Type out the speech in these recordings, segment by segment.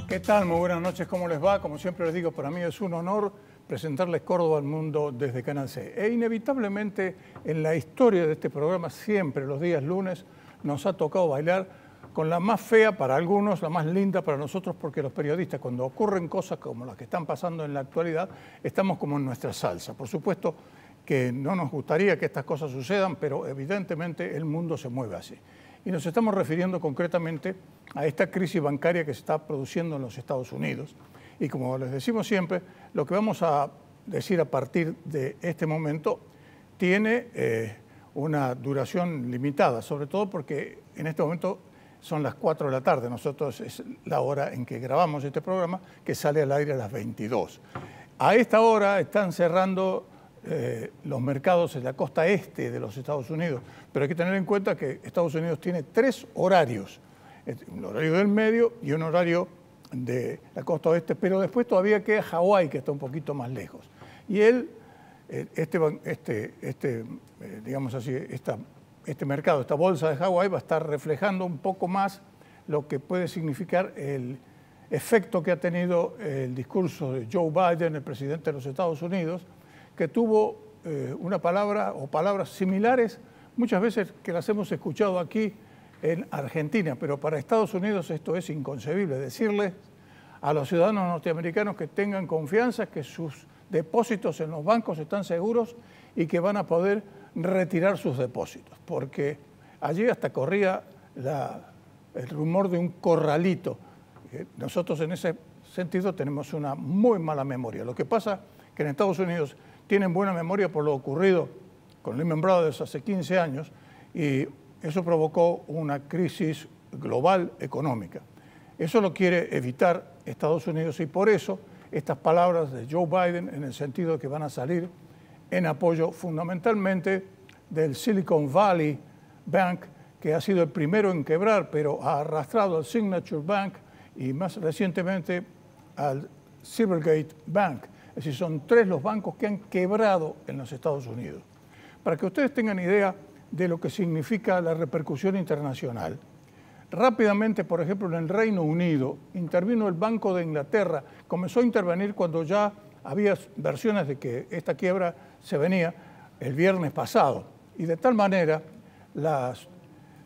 ¿Qué tal? Muy buenas noches, ¿cómo les va? Como siempre les digo, para mí es un honor presentarles Córdoba al mundo desde Canal C. E inevitablemente en la historia de este programa, siempre los días lunes, nos ha tocado bailar con la más fea para algunos, la más linda para nosotros, porque los periodistas, cuando ocurren cosas como las que están pasando en la actualidad, estamos como en nuestra salsa. Por supuesto que no nos gustaría que estas cosas sucedan, pero evidentemente el mundo se mueve así. Y nos estamos refiriendo concretamente a esta crisis bancaria que se está produciendo en los Estados Unidos. Y como les decimos siempre, lo que vamos a decir a partir de este momento tiene una duración limitada, sobre todo porque en este momento son las 4 de la tarde. Nosotros es la hora en que grabamos este programa, que sale al aire a las 22. A esta hora están cerrando los mercados en la costa este de los Estados Unidos, pero hay que tener en cuenta que Estados Unidos tiene 3 horarios, un horario del medio y un horario de la costa oeste, pero después todavía queda Hawái, que está un poquito más lejos. Y digamos así, este mercado, esta bolsa de Hawái va a estar reflejando un poco más lo que puede significar el efecto que ha tenido el discurso de Joe Biden, el presidente de los Estados Unidos, que tuvo una palabra o palabras similares muchas veces que las hemos escuchado aquí en Argentina, pero para Estados Unidos esto es inconcebible, decirles a los ciudadanos norteamericanos que tengan confianza, que sus depósitos en los bancos están seguros y que van a poder retirar sus depósitos, porque allí hasta corría el rumor de un corralito. Nosotros en ese sentido tenemos una muy mala memoria. Lo que pasa es que en Estados Unidos tienen buena memoria por lo ocurrido con Lehman Brothers hace 15 años y eso provocó una crisis global económica. Eso lo quiere evitar Estados Unidos y por eso estas palabras de Joe Biden en el sentido de que van a salir en apoyo fundamentalmente del Silicon Valley Bank, que ha sido el primero en quebrar, pero ha arrastrado al Signature Bank y más recientemente al Silvergate Bank. Es decir, son 3 los bancos que han quebrado en los Estados Unidos. Para que ustedes tengan idea de lo que significa la repercusión internacional, rápidamente, por ejemplo, en el Reino Unido, intervino el Banco de Inglaterra, comenzó a intervenir cuando ya había versiones de que esta quiebra se venía el viernes pasado. Y de tal manera, la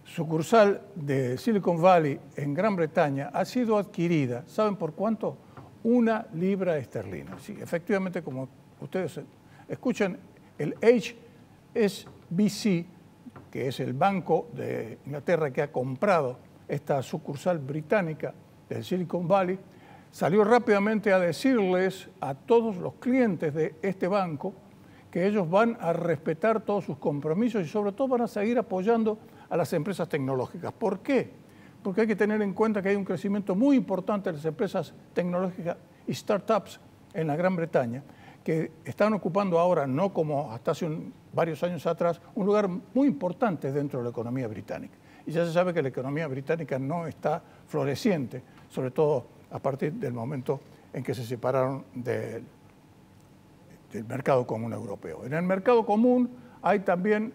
sucursal de Silicon Valley en Gran Bretaña ha sido adquirida, ¿saben por cuánto? 1 libra esterlina. Sí, efectivamente, como ustedes escuchan, el HSBC, que es el Banco de Inglaterra que ha comprado esta sucursal británica del Silicon Valley, salió rápidamente a decirles a todos los clientes de este banco que ellos van a respetar todos sus compromisos y sobre todo van a seguir apoyando a las empresas tecnológicas. ¿Por qué? Porque hay que tener en cuenta que hay un crecimiento muy importante de las empresas tecnológicas y startups en la Gran Bretaña, que están ocupando ahora, no como hasta hace varios años atrás, un lugar muy importante dentro de la economía británica. Y ya se sabe que la economía británica no está floreciente, sobre todo a partir del momento en que se separaron del mercado común europeo. En el mercado común hay también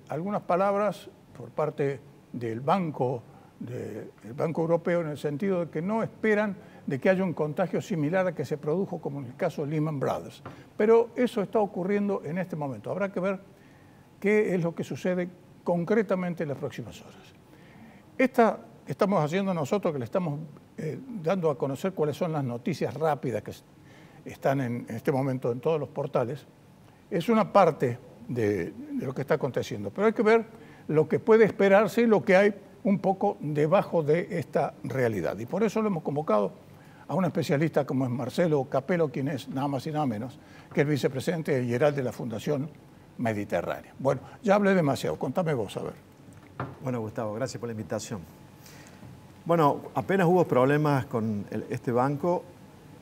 algunas palabras por parte del Banco Europeo en el sentido de que no esperan de que haya un contagio similar a que se produjo como en el caso de Lehman Brothers. Pero eso está ocurriendo en este momento. Habrá que ver qué es lo que sucede concretamente en las próximas horas. Esta que estamos haciendo nosotros, que le estamos dando a conocer cuáles son las noticias rápidas que están en este momento en todos los portales, es una parte de lo que está aconteciendo. Pero hay que ver lo que puede esperarse y lo que hay un poco debajo de esta realidad. Y por eso lo hemos convocado a un especialista como es Marcelo Capello, quien es nada más y nada menos que el vicepresidente general de la Fundación Mediterránea. Bueno, ya hablé demasiado, contame vos, a ver. Bueno, Gustavo, gracias por la invitación. Bueno, apenas hubo problemas con este banco,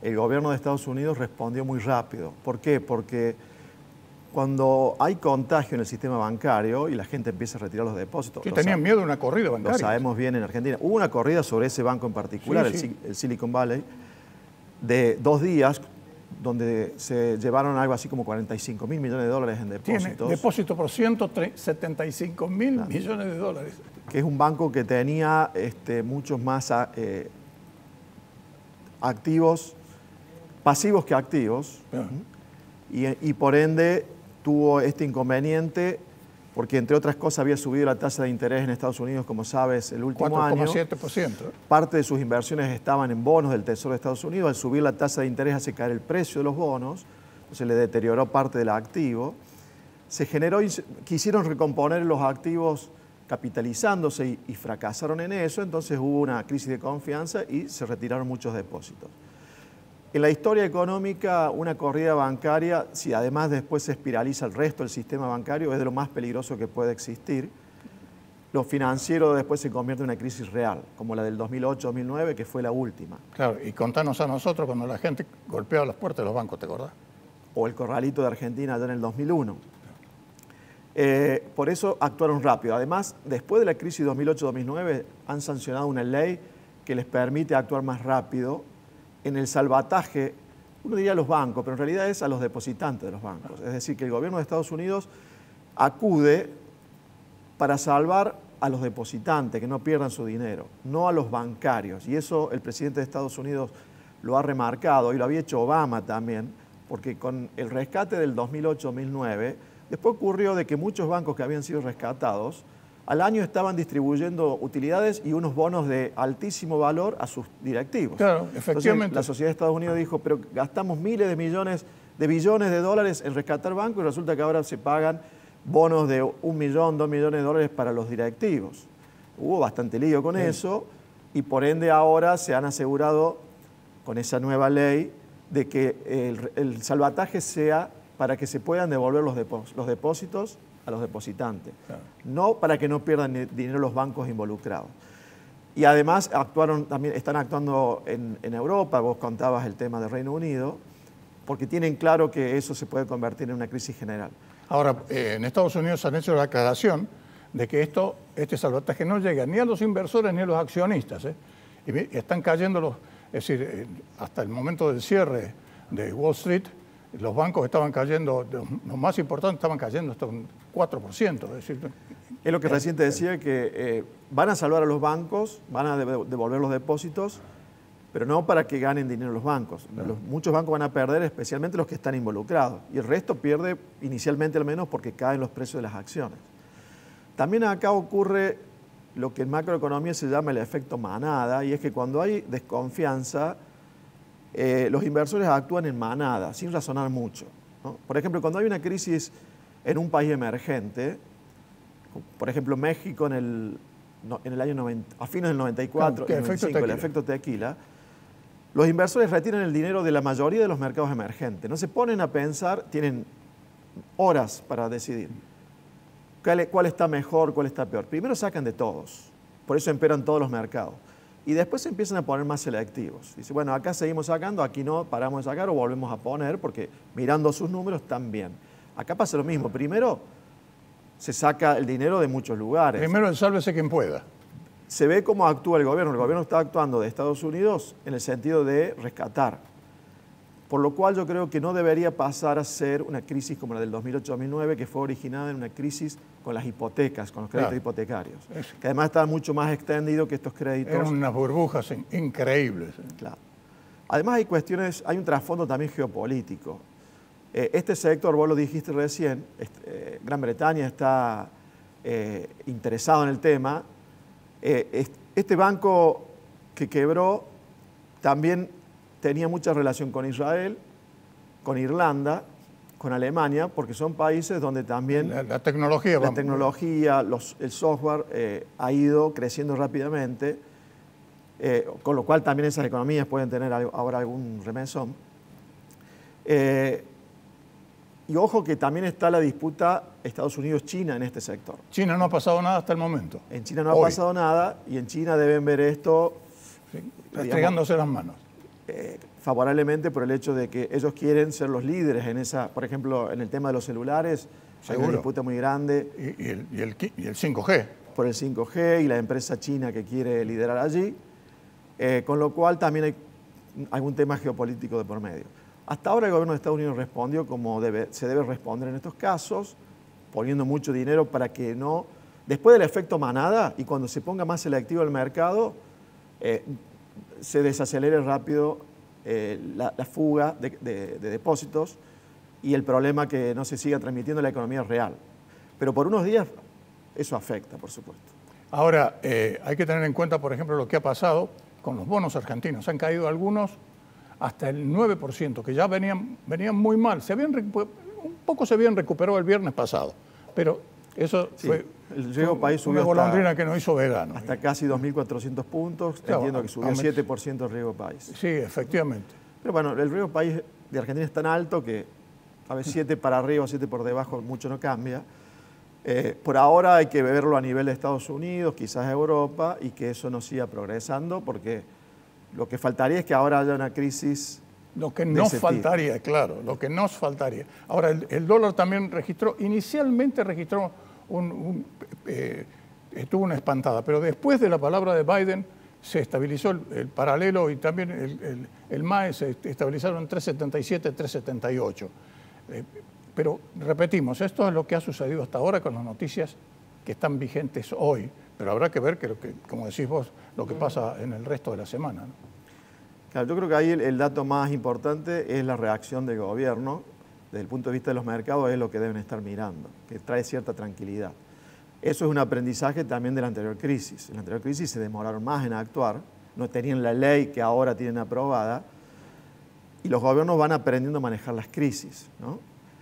el gobierno de Estados Unidos respondió muy rápido. ¿Por qué? Porque cuando hay contagio en el sistema bancario y la gente empieza a retirar los depósitos... Sí, tenían miedo de una corrida bancaria. Lo sabemos bien en Argentina. Hubo una corrida sobre ese banco en particular, sí. El Silicon Valley, de 2 días, donde se llevaron algo así como 45.000 millones de dólares en depósitos. Tiene depósito por 175.000 millones de dólares. Que es un banco que tenía muchos más activos, pasivos que activos, y por ende tuvo este inconveniente porque, entre otras cosas, había subido la tasa de interés en Estados Unidos, como sabes, el último año. 4,7%. Parte de sus inversiones estaban en bonos del Tesoro de Estados Unidos. Al subir la tasa de interés hace caer el precio de los bonos, se le deterioró parte del activo. Se generó, quisieron recomponer los activos capitalizándose y fracasaron en eso, entonces hubo una crisis de confianza y se retiraron muchos depósitos. En la historia económica, una corrida bancaria, si además después se espiraliza el resto del sistema bancario, es de lo más peligroso que puede existir. Lo financiero después se convierte en una crisis real, como la del 2008-2009, que fue la última. Claro, y contanos a nosotros cuando la gente golpeaba las puertas de los bancos, ¿te acordás? O el corralito de Argentina allá en el 2001. Por eso actuaron rápido. Además, después de la crisis 2008-2009, han sancionado una ley que les permite actuar más rápido en el salvataje, uno diría a los bancos, pero en realidad es a los depositantes de los bancos. Es decir, que el gobierno de Estados Unidos acude para salvar a los depositantes, que no pierdan su dinero, no a los bancarios. Y eso el presidente de Estados Unidos lo ha remarcado, y lo había hecho Obama también, porque con el rescate del 2008-2009, después ocurrió de que muchos bancos que habían sido rescatados, al año estaban distribuyendo utilidades y unos bonos de altísimo valor a sus directivos. Claro, efectivamente. Entonces, la sociedad de Estados Unidos dijo, pero gastamos miles de millones, de billones de dólares en rescatar bancos y resulta que ahora se pagan bonos de 1 millón, 2 millones de dólares para los directivos. Hubo bastante lío con eso y por ende ahora se han asegurado con esa nueva ley de que el salvataje sea para que se puedan devolver los depósitos a los depositantes, claro, no para que no pierdan dinero los bancos involucrados. Y además están actuando en Europa, vos contabas el tema del Reino Unido, porque tienen claro que eso se puede convertir en una crisis general. Ahora, en Estados Unidos han hecho la aclaración de que este salvataje no llega ni a los inversores ni a los accionistas, y están cayendo es decir, hasta el momento del cierre de Wall Street, los bancos estaban cayendo, los más importantes estaban cayendo hasta un 4%. Es decir, es lo que recién te decía, que van a salvar a los bancos, van a devolver los depósitos, pero no para que ganen dinero los bancos. Muchos bancos van a perder, especialmente los que están involucrados, y el resto pierde inicialmente al menos porque caen los precios de las acciones. También acá ocurre lo que en macroeconomía se llama el efecto manada, y es que cuando hay desconfianza, los inversores actúan en manada, sin razonar mucho, ¿no? Por ejemplo, cuando hay una crisis en un país emergente, por ejemplo México en el año 90, a fines del 94, el 95, el efecto tequila, los inversores retiran el dinero de la mayoría de los mercados emergentes. No se ponen a pensar, tienen horas para decidir cuál está mejor, cuál está peor. Primero sacan de todos, por eso empeoran todos los mercados. Y después se empiezan a poner más selectivos. Dice, bueno, acá seguimos sacando, aquí no, paramos de sacar o volvemos a poner, porque mirando sus números están bien. Acá pasa lo mismo. Primero se saca el dinero de muchos lugares. Primero el sálvese quien pueda. Se ve cómo actúa el gobierno. El gobierno está actuando de Estados Unidos en el sentido de rescatar. Por lo cual yo creo que no debería pasar a ser una crisis como la del 2008-2009, que fue originada en una crisis con las hipotecas, con los créditos hipotecarios. Que además está mucho más extendido que estos créditos. Eran unas burbujas increíbles. Claro. Además hay un trasfondo también geopolítico. Este sector, vos lo dijiste recién, Gran Bretaña está interesado en el tema. Este banco que quebró también tenía mucha relación con Israel, con Irlanda, con Alemania, porque son países donde también la tecnología, el software ha ido creciendo rápidamente, con lo cual también esas economías pueden tener ahora algún remesón. Y ojo que también está la disputa Estados Unidos-China en este sector. China no ha pasado nada hasta el momento. En China no ha pasado nada y en China deben ver esto, restregándose las manos. Favorablemente por el hecho de que ellos quieren ser los líderes en esa, por ejemplo, en el tema de los celulares, hay una disputa muy grande. Y el 5G. Por el 5G y la empresa china que quiere liderar allí, con lo cual también hay algún tema geopolítico de por medio. Hasta ahora el gobierno de Estados Unidos respondió como se debe responder en estos casos, poniendo mucho dinero para que no, después del efecto manada y cuando se ponga más selectivo el mercado, se desacelere rápido la fuga de depósitos y el problema que no se siga transmitiendo en la economía real. Pero por unos días eso afecta, por supuesto. Ahora, hay que tener en cuenta, por ejemplo, lo que ha pasado con los bonos argentinos. Han caído algunos hasta el 9%, que ya venían muy mal. Un poco se habían recuperado el viernes pasado, pero eso sí, fue el riesgo país subió una golondrina que no hizo vegano. Hasta casi 2.400 puntos. Claro, entiendo que subió 7% el riesgo país. Sí, efectivamente. Pero bueno, el riesgo país de Argentina es tan alto que a veces 7 para arriba o 7 por debajo mucho no cambia. Por ahora hay que verlo a nivel de Estados Unidos, quizás Europa, y que eso no siga progresando, porque lo que faltaría es que ahora haya una crisis. Lo que nos faltaría, claro, lo que nos faltaría. Ahora, el dólar también inicialmente registró tuvo una espantada, pero después de la palabra de Biden se estabilizó el paralelo y también el MAE se estabilizaron en 3.77, 3.78. Pero repetimos, esto es lo que ha sucedido hasta ahora con las noticias que están vigentes hoy, pero habrá que ver, como decís vos, lo que pasa en el resto de la semana, ¿no? Claro, yo creo que ahí el dato más importante es la reacción del gobierno. Desde el punto de vista de los mercados es lo que deben estar mirando, que trae cierta tranquilidad. Eso es un aprendizaje también de la anterior crisis. En la anterior crisis se demoraron más en actuar, no tenían la ley que ahora tienen aprobada, y los gobiernos van aprendiendo a manejar las crisis, ¿no?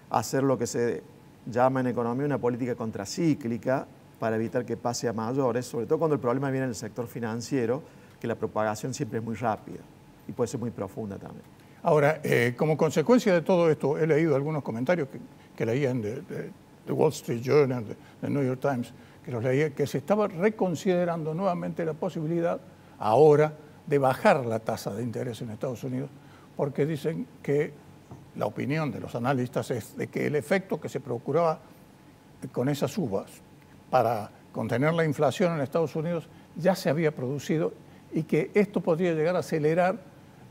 Hacer lo que se llama en economía una política contracíclica para evitar que pase a mayores, sobre todo cuando el problema viene en el sector financiero, que la propagación siempre es muy rápida y puede ser muy profunda también. Ahora, como consecuencia de todo esto, he leído algunos comentarios que leía en The Wall Street Journal, The New York Times, que los leía, que se estaba reconsiderando nuevamente la posibilidad ahora de bajar la tasa de interés en Estados Unidos, porque dicen que la opinión de los analistas es de que el efecto que se procuraba con esas subas para contener la inflación en Estados Unidos ya se había producido y que esto podría llegar a acelerar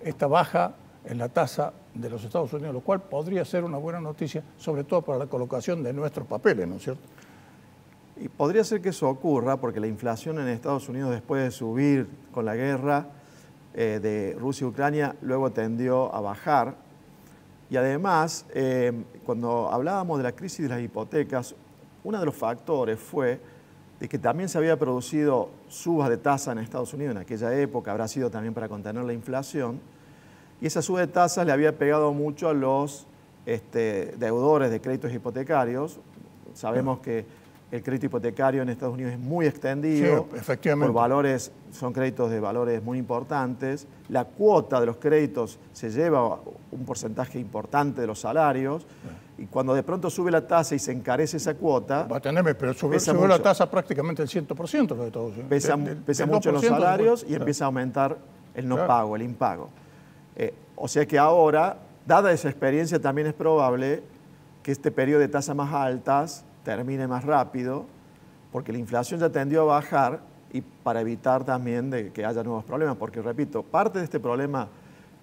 esta baja en la tasa de los Estados Unidos, lo cual podría ser una buena noticia, sobre todo para la colocación de nuestros papeles, ¿no es cierto? Y podría ser que eso ocurra porque la inflación en Estados Unidos, después de subir con la guerra de Rusia y Ucrania, luego tendió a bajar. Y además, cuando hablábamos de la crisis de las hipotecas, uno de los factores fue de que también se había producido subas de tasa en Estados Unidos en aquella época, habrá sido también para contener la inflación, y esa suba de tasas le había pegado mucho a los deudores de créditos hipotecarios. Sabemos que el crédito hipotecario en Estados Unidos es muy extendido, sí, efectivamente. Por valores, son créditos de valores muy importantes. La cuota de los créditos se lleva un porcentaje importante de los salarios, y cuando de pronto sube la tasa y se encarece esa cuota... Va a tenerme, pero sube la tasa prácticamente el 100% de todos. Pesa mucho los salarios y empieza a aumentar el no pago, el impago. O sea que ahora, dada esa experiencia, también es probable que este periodo de tasas más altas termine más rápido, porque la inflación ya tendió a bajar y para evitar también de que haya nuevos problemas. Porque, repito, parte de este problema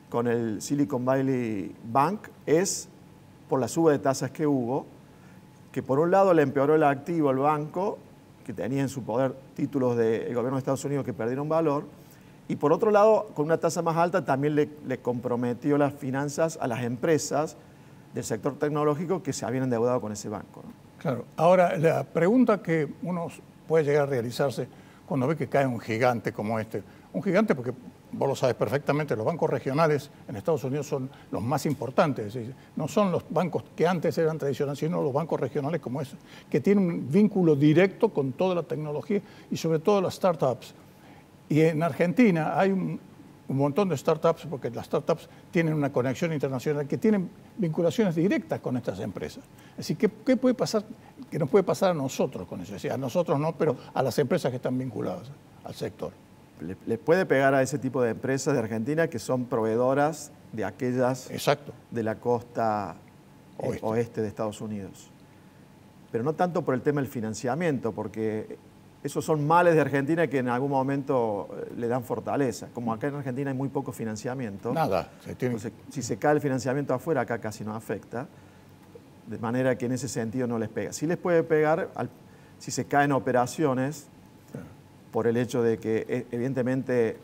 con el Silicon Valley Bank es por la suba de tasas que hubo, que por un lado le empeoró el activo al banco, que tenía en su poder títulos del gobierno de Estados Unidos que perdieron valor, y por otro lado, con una tasa más alta también le comprometió las finanzas a las empresas del sector tecnológico que se habían endeudado con ese banco, ¿no? Claro. Ahora, la pregunta que uno puede llegar a realizarse cuando ve que cae un gigante como este, un gigante porque vos lo sabes perfectamente, los bancos regionales en Estados Unidos son los más importantes, es decir, no son los bancos que antes eran tradicionales, sino los bancos regionales como ese, que tienen un vínculo directo con toda la tecnología y sobre todo las startups. Y en Argentina hay un montón de startups, porque las startups tienen una conexión internacional, que tienen vinculaciones directas con estas empresas. Así que, ¿qué puede pasar? ¿Qué nos puede pasar a nosotros con eso? O sea, a nosotros no, pero a las empresas que están vinculadas al sector. Le puede pegar a ese tipo de empresas de Argentina que son proveedoras de aquellas de la costa oeste de Estados Unidos. Pero no tanto por el tema del financiamiento, porque esos son males de Argentina que en algún momento le dan fortaleza. Como acá en Argentina hay muy poco financiamiento. Nada. Entonces, si se cae el financiamiento afuera, acá casi no afecta. De manera que en ese sentido no les pega. Sí les puede pegar si se caen operaciones por el hecho de que evidentemente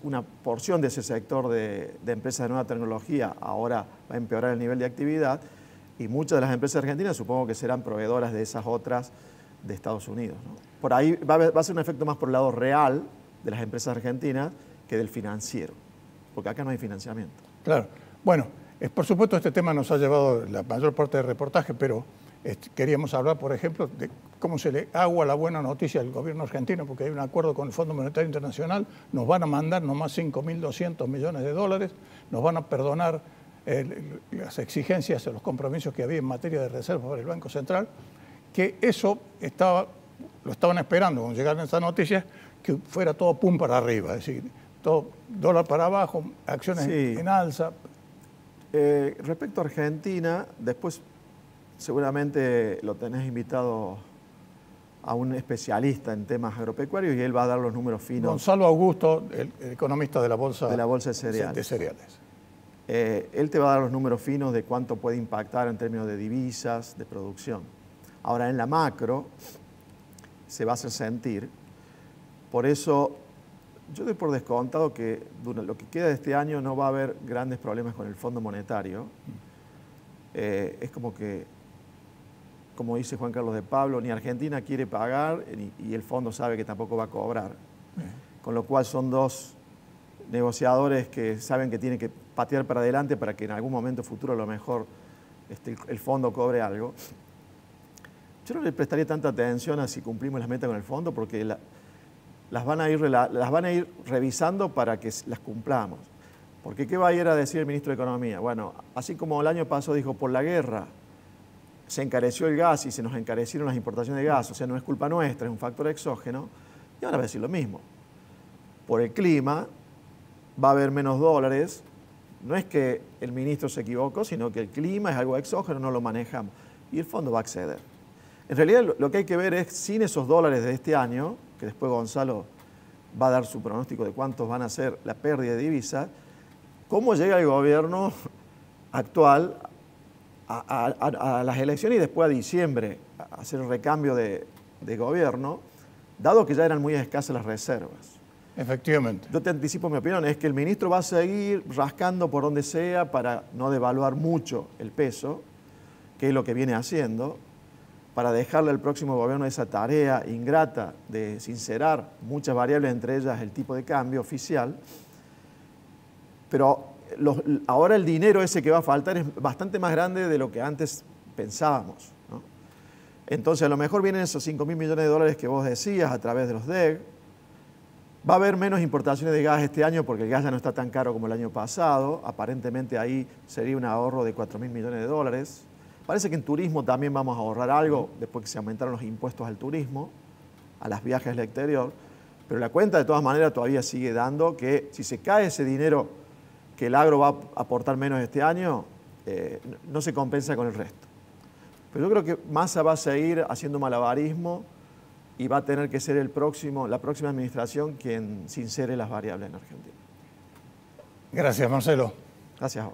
una porción de ese sector de empresas de nueva tecnología ahora va a empeorar el nivel de actividad y muchas de las empresas argentinas supongo que serán proveedoras de esas otras de Estados Unidos, ¿no? Por ahí va a ser un efecto más por el lado real de las empresas argentinas que del financiero, porque acá no hay financiamiento. Claro. Bueno, por supuesto este tema nos ha llevado la mayor parte del reportaje, pero queríamos hablar, por ejemplo, de cómo se le agua la buena noticia al gobierno argentino, porque hay un acuerdo con el Fondo Monetario Internacional, nos van a mandar nomás 5.200 millones de dólares, nos van a perdonar las exigencias, los compromisos que había en materia de reservas para el Banco Central, que eso lo estaban esperando cuando llegaron esas noticias, que fuera todo pum para arriba, es decir, todo dólar para abajo, acciones en alza. Respecto a Argentina, después seguramente lo tenés invitado a un especialista en temas agropecuarios y él va a dar los números finos. Gonzalo Augusto, el economista de la Bolsa de Cereales. Él te va a dar los números finos de cuánto puede impactar en términos de divisas, de producción. Ahora, en la macro se va a hacer sentir. Por eso, yo doy por descontado que durante lo que queda de este año no va a haber grandes problemas con el Fondo Monetario. Es como que, como dice Juan Carlos de Pablo, ni Argentina quiere pagar y el fondo sabe que tampoco va a cobrar. Con lo cual son dos negociadores que saben que tienen que patear para adelante para que en algún momento futuro a lo mejor el fondo cobre algo. Yo no le prestaría tanta atención a si cumplimos las metas con el fondo porque las van a ir revisando para que las cumplamos. Porque ¿qué va a ir a decir el ministro de Economía? Bueno, así como el año pasado dijo, por la guerra se encareció el gas y se nos encarecieron las importaciones de gas, o sea, no es culpa nuestra, es un factor exógeno, y ahora va a decir lo mismo. Por el clima va a haber menos dólares, no es que el ministro se equivocó, sino que el clima es algo exógeno, no lo manejamos, y el fondo va a acceder. En realidad lo que hay que ver es, sin esos dólares de este año, que después Gonzalo va a dar su pronóstico de cuántos van a ser la pérdida de divisas, cómo llega el gobierno actual a las elecciones y después a diciembre a hacer el recambio de gobierno, dado que ya eran muy escasas las reservas. Efectivamente. Yo te anticipo mi opinión, es que el ministro va a seguir rascando por donde sea para no devaluar mucho el peso, que es lo que viene haciendo, para dejarle al próximo gobierno esa tarea ingrata de sincerar muchas variables, entre ellas el tipo de cambio oficial. Pero ahora el dinero ese que va a faltar es bastante más grande de lo que antes pensábamos, ¿no? Entonces a lo mejor vienen esos 5.000 millones de dólares que vos decías a través de los DEG. Va a haber menos importaciones de gas este año porque el gas ya no está tan caro como el año pasado. Aparentemente ahí sería un ahorro de 4.000 millones de dólares. Parece que en turismo también vamos a ahorrar algo después que se aumentaron los impuestos al turismo, a los viajes al exterior. Pero la cuenta de todas maneras todavía sigue dando que si se cae ese dinero que el agro va a aportar menos este año, no se compensa con el resto. Pero yo creo que Massa va a seguir haciendo malabarismo y va a tener que ser la próxima administración quien sincere las variables en Argentina. Gracias, Marcelo. Gracias.